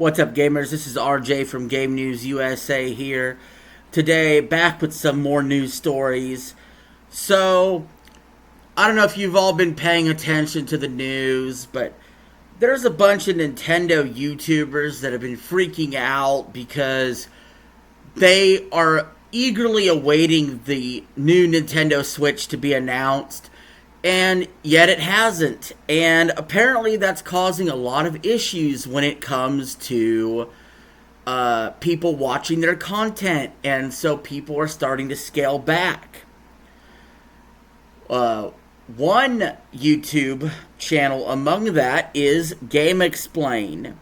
What's up, gamers? This is RJ from Game News USA here. Today, back with some more news stories. So, I don't know if you've all been paying attention to the news, but there's a bunch of Nintendo YouTubers that have been freaking out because they are eagerly awaiting the new Nintendo Switch to be announced, and yet it hasn't. And apparently that's causing a lot of issues when it comes to people watching their content, and so people are starting to scale back. One YouTube channel among that is GameXplain.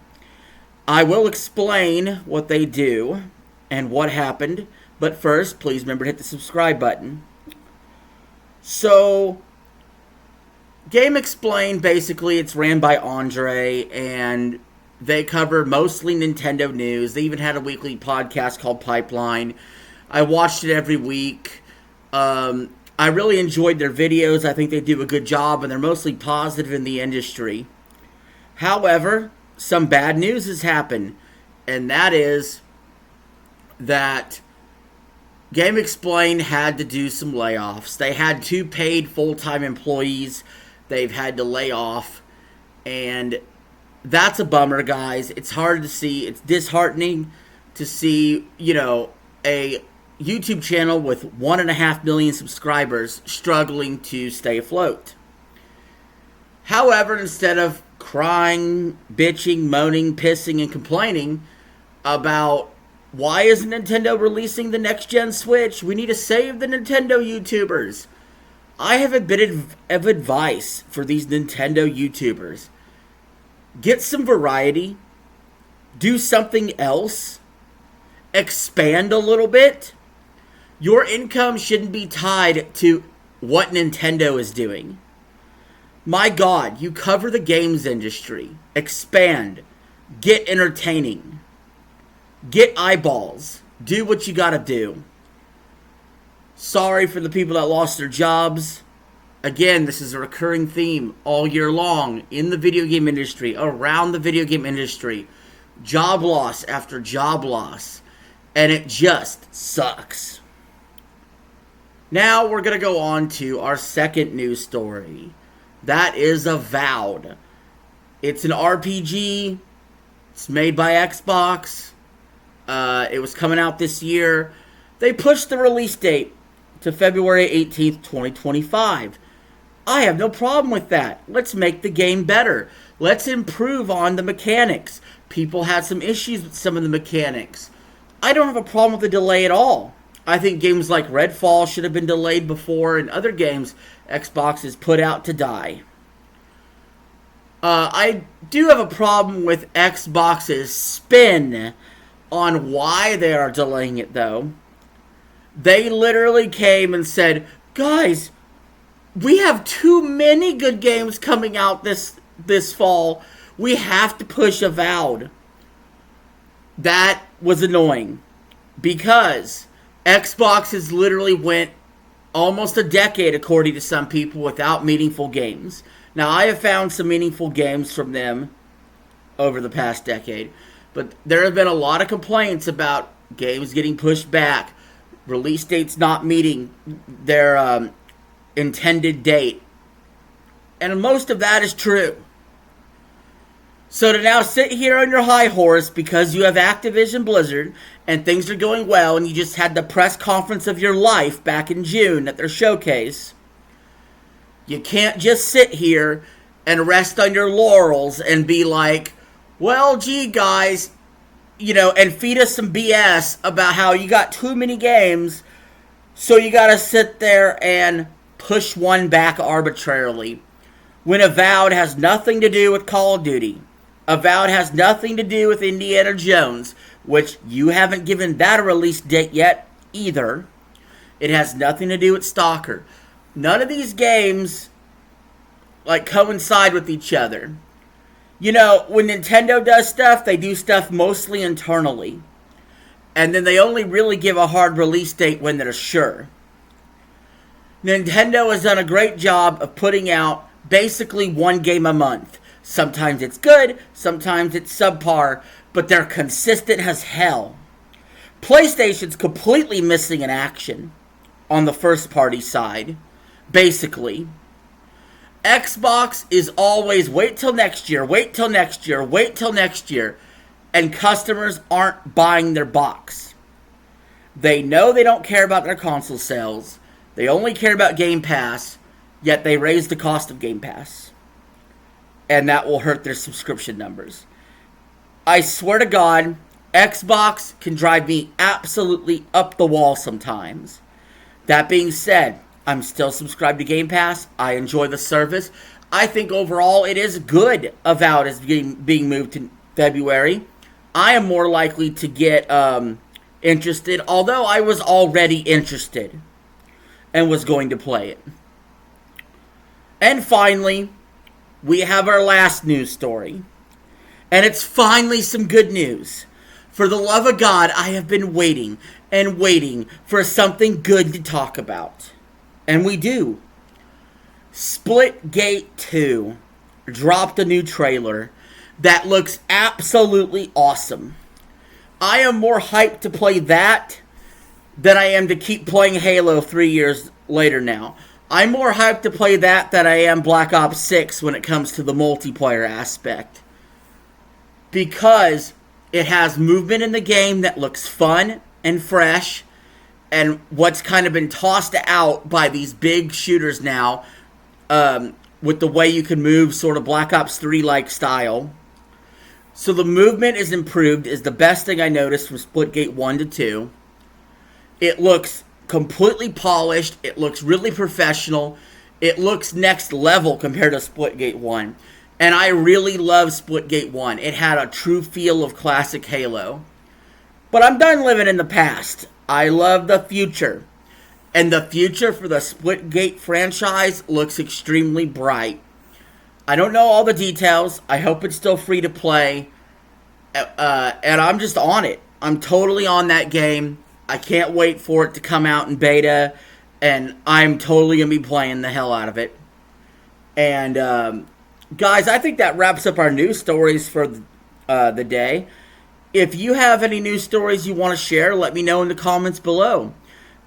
I will explain what they do and what happened, but first, please remember to hit the subscribe button. So, GameXplain, basically, it's ran by Andre, and they cover mostly Nintendo news. They even had a weekly podcast called Pipeline. I watched it every week. I really enjoyed their videos. I think they do a good job, and they're mostly positive in the industry. However, some bad news has happened, and that is that GameXplain had to do some layoffs. They had 2 paid full-time employees they've had to lay off, and that's a bummer, guys. It's hard to see. It's disheartening to see, a YouTube channel with 1.5 million subscribers struggling to stay afloat. However, instead of crying, bitching, moaning, pissing, and complaining about why isn't Nintendo releasing the next-gen Switch, we need to save the Nintendo YouTubers, I have a bit of advice for these Nintendo YouTubers. Get some variety. Do something else. Expand a little bit. Your income shouldn't be tied to what Nintendo is doing. My God, you cover the games industry. Expand. Get entertaining. Get eyeballs. Do what you gotta do. Sorry for the people that lost their jobs. Again, this is a recurring theme all year long in the video game industry, around the video game industry. Job loss after job loss. And it just sucks. Now we're going to go on to our second news story. That is Avowed. It's an RPG. It's made by Xbox. It was coming out this year. They pushed the release date to February 18th, 2025. I have no problem with that. Let's make the game better. Let's improve on the mechanics. People had some issues with some of the mechanics. I don't have a problem with the delay at all. I think games like Redfall should have been delayed before, and other games Xbox has put out to die. I do have a problem with Xbox's spin on why they are delaying it, though. They literally came and said, guys, we have too many good games coming out this fall. We have to push Avowed. That was annoying because Xbox has literally went almost a decade, according to some people, without meaningful games. Now, I have found some meaningful games from them over the past decade, but there have been a lot of complaints about games getting pushed back, release dates not meeting their intended date. And most of that is true. So to now sit here on your high horse because you have Activision Blizzard and things are going well and you just had the press conference of your life back in June at their showcase, you can't just sit here and rest on your laurels and be like, well, gee, guys, and feed us some BS about how you got too many games, so you gotta sit there and push one back arbitrarily. When Avowed has nothing to do with Call of Duty. Avowed has nothing to do with Indiana Jones, which you haven't given that a release date yet either. It has nothing to do with Stalker. None of these games coincide with each other. When Nintendo does stuff, they do stuff mostly internally. And then they only really give a hard release date when they're sure. Nintendo has done a great job of putting out basically one game a month. Sometimes it's good, sometimes it's subpar, but they're consistent as hell. PlayStation's completely missing in action on the first party side, basically. Xbox is always wait till next year, wait till next year, wait till next year, and customers aren't buying their box. They know they don't care about their console sales. They only care about Game Pass, yet they raise the cost of Game Pass. And that will hurt their subscription numbers. I swear to God, Xbox can drive me absolutely up the wall sometimes. That being said, I'm still subscribed to Game Pass. I enjoy the service. I think overall it is good. Avowed is being moved to February. I am more likely to get interested, although I was already interested and was going to play it. And finally, we have our last news story. And it's finally some good news. For the love of God, I have been waiting and waiting for something good to talk about. And we do. Splitgate 2 dropped a new trailer that looks absolutely awesome. I am more hyped to play that than I am to keep playing Halo 3 years later now. I'm more hyped to play that than I am Black Ops 6 when it comes to the multiplayer aspect. Because it has movement in the game that looks fun and fresh, and what's kind of been tossed out by these big shooters now, with the way you can move, sort of Black Ops 3-like style. So the movement is improved, is the best thing I noticed from Splitgate 1 to 2. It looks completely polished. It looks really professional. It looks next level compared to Splitgate 1. And I really love Splitgate 1. It had a true feel of classic Halo. But I'm done living in the past. I love the future. And the future for the Splitgate franchise looks extremely bright. I don't know all the details. I hope it's still free to play. And I'm just on it. I'm totally on that game. I can't wait for it to come out in beta. And I'm totally going to be playing the hell out of it. And, guys, I think that wraps up our news stories for the day. If you have any news stories you want to share, let me know in the comments below.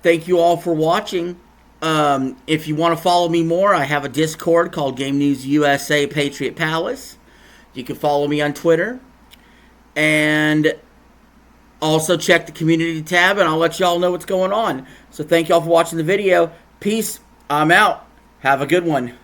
Thank you all for watching. If you want to follow me more, I have a Discord called Game News USA Patriot Palace. You can follow me on Twitter. And also check the community tab, and I'll let y'all know what's going on. So thank y'all for watching the video. Peace. I'm out. Have a good one.